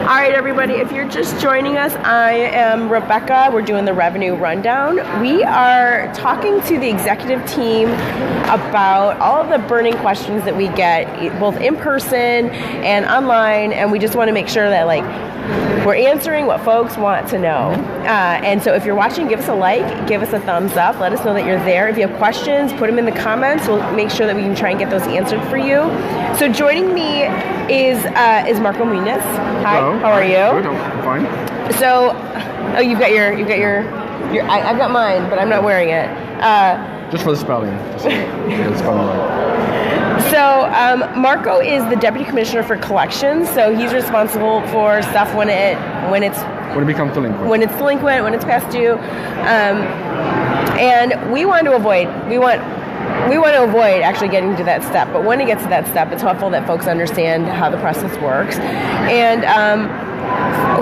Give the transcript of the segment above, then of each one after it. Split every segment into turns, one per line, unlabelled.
All right, everybody, if you're just joining us, I am Rebecca. We're doing the revenue rundown. We are talking to the executive team about all of the burning questions that we get, both in person and online, and we just want to make sure that, like, we're answering what folks want to know. And so if you're watching, give us a like, give us a thumbs up, let us know that you're there. If you have questions, put them in the comments. We'll make sure that we can try and get those answered for you. So joining me is Marco Muniz. Hi,
hello.
How are you?
Good, I'm fine.
So, you've got your I've got mine, but I'm not wearing it.
Just for the spelling. Just get the spelling right.
So Marco is the Deputy Commissioner for Collections, so he's responsible for stuff when it
becomes delinquent.
When it's delinquent, when it's past due. And we want to avoid actually getting to that step, but when it gets to that step, it's helpful that folks understand how the process works. And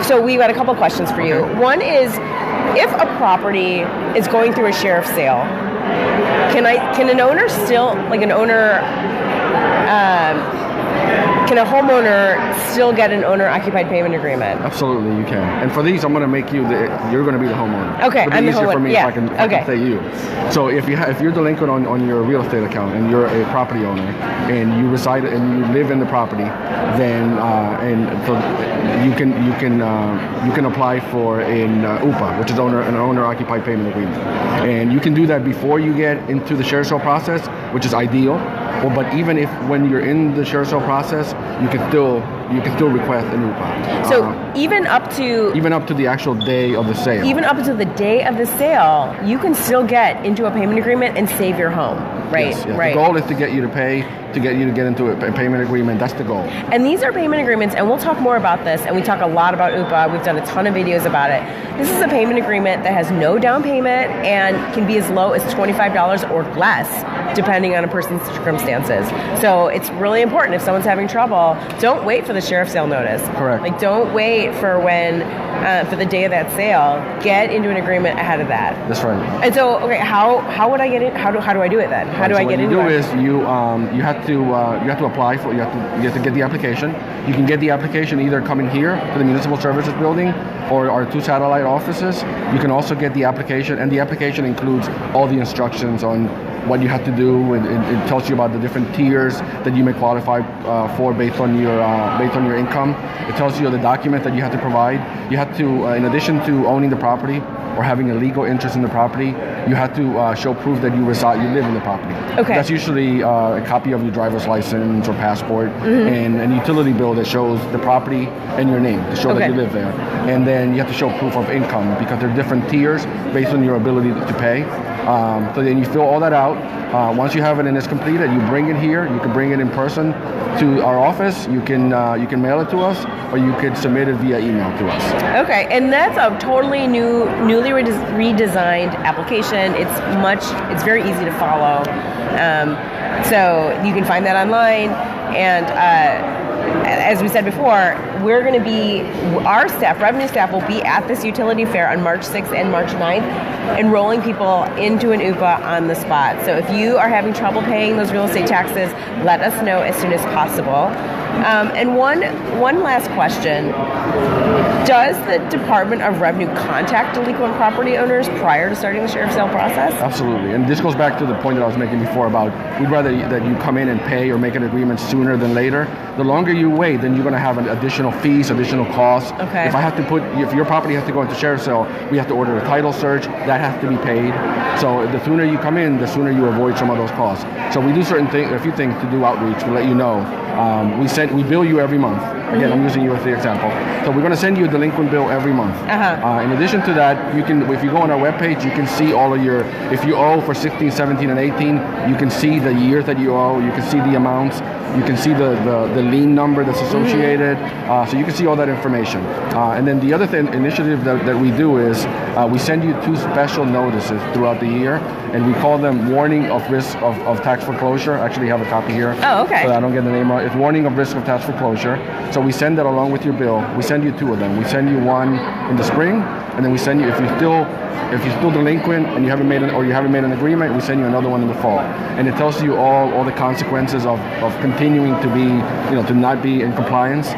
so we've got a couple of questions for you.
Okay.
One is, if a property is going through a sheriff's sale, can an owner still, like an owner, can a homeowner still get an owner-occupied payment agreement?
Absolutely, you can. And for these, I'm going to make you're going to be the homeowner.
Okay,
I'm the homeowner. For me,
yeah.
if I can say you. So if you're delinquent on your real estate account and you're a property owner and you reside and you live in the property, then you can apply for an OOPA, which is an owner-occupied payment agreement, and you can do that before you get into the sheriff's sale process, which is ideal. But even when you're in the sheriff's sale process, you can still request an OOPA.
So even up to
the actual day of the sale.
Even up until the day of the sale, you can still get into a payment agreement and save your home, right?
Yes, yes.
Right.
The goal is to get you to pay, to get into a payment agreement. That's the goal.
And these are payment agreements, and we'll talk more about this, and we talk a lot about OOPA. We've done a ton of videos about it. This is a payment agreement that has no down payment and can be as low as $25 or less, depending on a person's circumstances. So it's really important, if someone's having trouble, don't wait for the sheriff's sale notice.
Correct.
Like, don't wait for for the day of that sale. Get into an agreement ahead of that.
That's right.
And so, okay, how would I get in? How do I do it then? How do I get into it?
What you do is you have to apply for. You have to get the application. You can get the application either coming here to the Municipal Services Building or our 2 satellite offices. You can also get the application, and the application includes all the instructions on what you have to do. It tells you about the different tiers that you may qualify for based on your income. It tells you the document that you have to provide. You have to, in addition to owning the property or having a legal interest in the property, you have to show proof that you live in the property.
Okay.
That's usually a copy of your driver's license or passport, and an utility bill that shows the property and your name to show that you live there. And then you have to show proof of income, because there are different tiers based on your ability to pay. So then you fill all that out. Once you have it and it's completed, you bring it here. You can bring it in person to our office. You can mail it to us, or you could submit it via email to us.
Okay, and that's a totally newly redesigned application. It's very easy to follow. So you can find that online, and as we said before, our staff, revenue staff, will be at this utility fair on March 6th and March 9th, enrolling people into an OOPA on the spot. So if you are having trouble paying those real estate taxes, let us know as soon as possible. And one last question. Does the Department of Revenue contact delinquent property owners prior to starting the sheriff's sale process?
Absolutely. And this goes back to the point that I was making before about we'd rather that you come in and pay or make an agreement sooner than later. The longer you wait, then you're going to have additional fees, additional costs.
Okay.
If your property has to go into sheriff's sale, we have to order a title search. That has to be paid. So the sooner you come in, the sooner you avoid some of those costs. So we do a few things to do outreach to let you know. We bill you every month. Again, I'm using you as the example. So we're going to send you a delinquent bill every month. In addition to that, if you go on our webpage, you can see all of if you owe for 16, 17, and 18, you can see the years that you owe. You can see the amounts. You can see the lien number that's associated. So you can see all that information. And then the other initiative that we do is we send you 2 special notices throughout the year, and we call them warning of risk of tax foreclosure. I actually have a copy here.
Oh, okay.
So I don't get the name right. It's warning of risk of tax foreclosure. So we send that along with your bill. We send you 2 of them. We send you one in the spring, and then we send you, if you still if you're still delinquent and you haven't made an agreement, we send you another one in the fall, and it tells you all the consequences of continuing to be, to not be in compliance.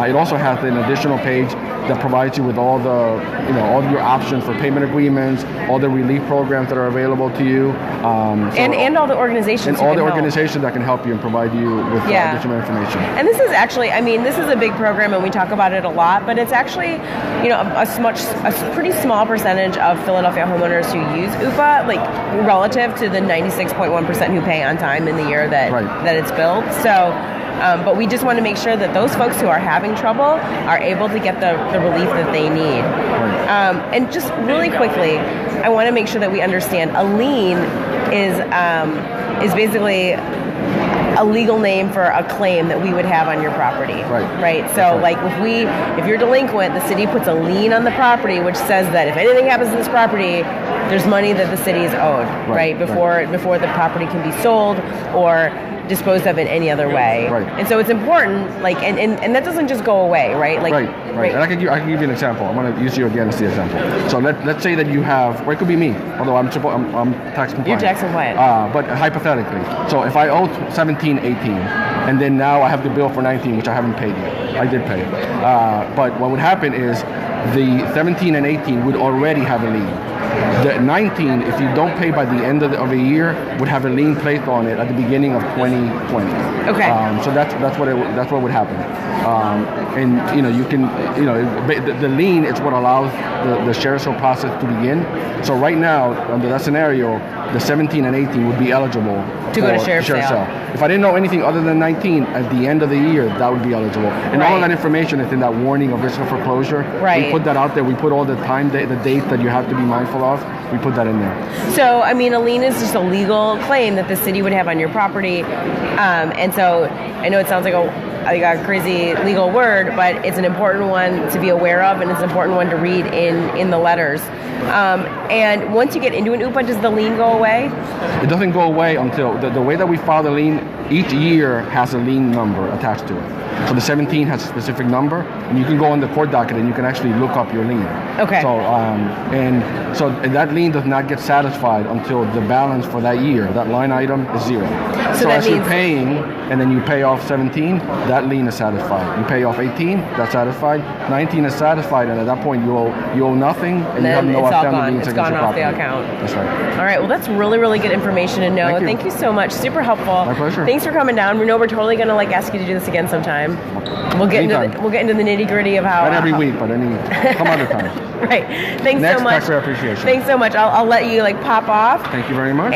It also has an additional page that provides you with all your options for payment agreements, all the relief programs that are available to you,
and all the organizations
and all the organizations that can help you and provide you with additional information.
And this is actually, this is a big program, and we talk about it a lot, but it's actually, a pretty small percentage of Philadelphia homeowners who use OOPA, like relative to the 96.1% who pay on time in the year that it's billed. So. But we just want to make sure that those folks who are having trouble are able to get the relief that they need.
Right.
And just really quickly, I want to make sure that we understand a lien is basically a legal name for a claim that we would have on your property. Right. So like if you're delinquent, the city puts a lien on the property, which says that if anything happens to this property, there's money that the city is owed, right? Before the property can be sold or disposed of in any other way.
Right.
And so it's important, and that doesn't just go away, right? Like,
right. And I can give you an example. I'm going to use you again as the example. So let's say that you have, or it could be me, although I'm tax compliant.
You're tax compliant.
But hypothetically, so if I owe 17, 18, and then now I have the bill for 19, which I haven't paid yet. I did pay it. But what would happen is the 17 and 18 would already have a lien. The 19, if you don't pay by the end of a year, would have a lien placed on it at the beginning of 2020.
Okay.
So that's what would happen. And you can the lien is what allows the share sale process to begin. So right now, under that scenario, the 17 and 18 would be eligible
to go to share sale.
If I didn't know anything other than 19, at the end of the year, that would be eligible. And all that information is in that warning of risk of foreclosure.
Right.
We put that out there. We put all the the date that you have to be mindful of. We put that in there.
So, a lien is just a legal claim that the city would have on your property. And so, I know it sounds like a crazy legal word, but it's an important one to be aware of, and it's an important one to read in the letters. And once you get into an OOPA, does the lien go away?
It doesn't go away until the way that we file the lien, each year has a lien number attached to it. So the 17 has a specific number, and you can go on the court docket and you can actually look up your lien.
Okay.
So that lien does not get satisfied until the balance for that year, that line item, is zero. So as you're paying, and then you pay off 17, that lien is satisfied. You pay off 18, that's satisfied. 19 is satisfied, and at that point you owe nothing, and you have no outstanding liens against your property.
It's gone off the account.
That's right.
All right. Well, that's really, really good information to know. Thank you so much. Super helpful.
My pleasure.
Thanks for coming down. We know we're totally going to ask you to do this again sometime. We'll get into the nitty gritty of how.
Not every week, but some other time.
Right. Thanks so much.
Next Taxpayer Appreciation.
Thanks so much. I'll let you pop off.
Thank you very much.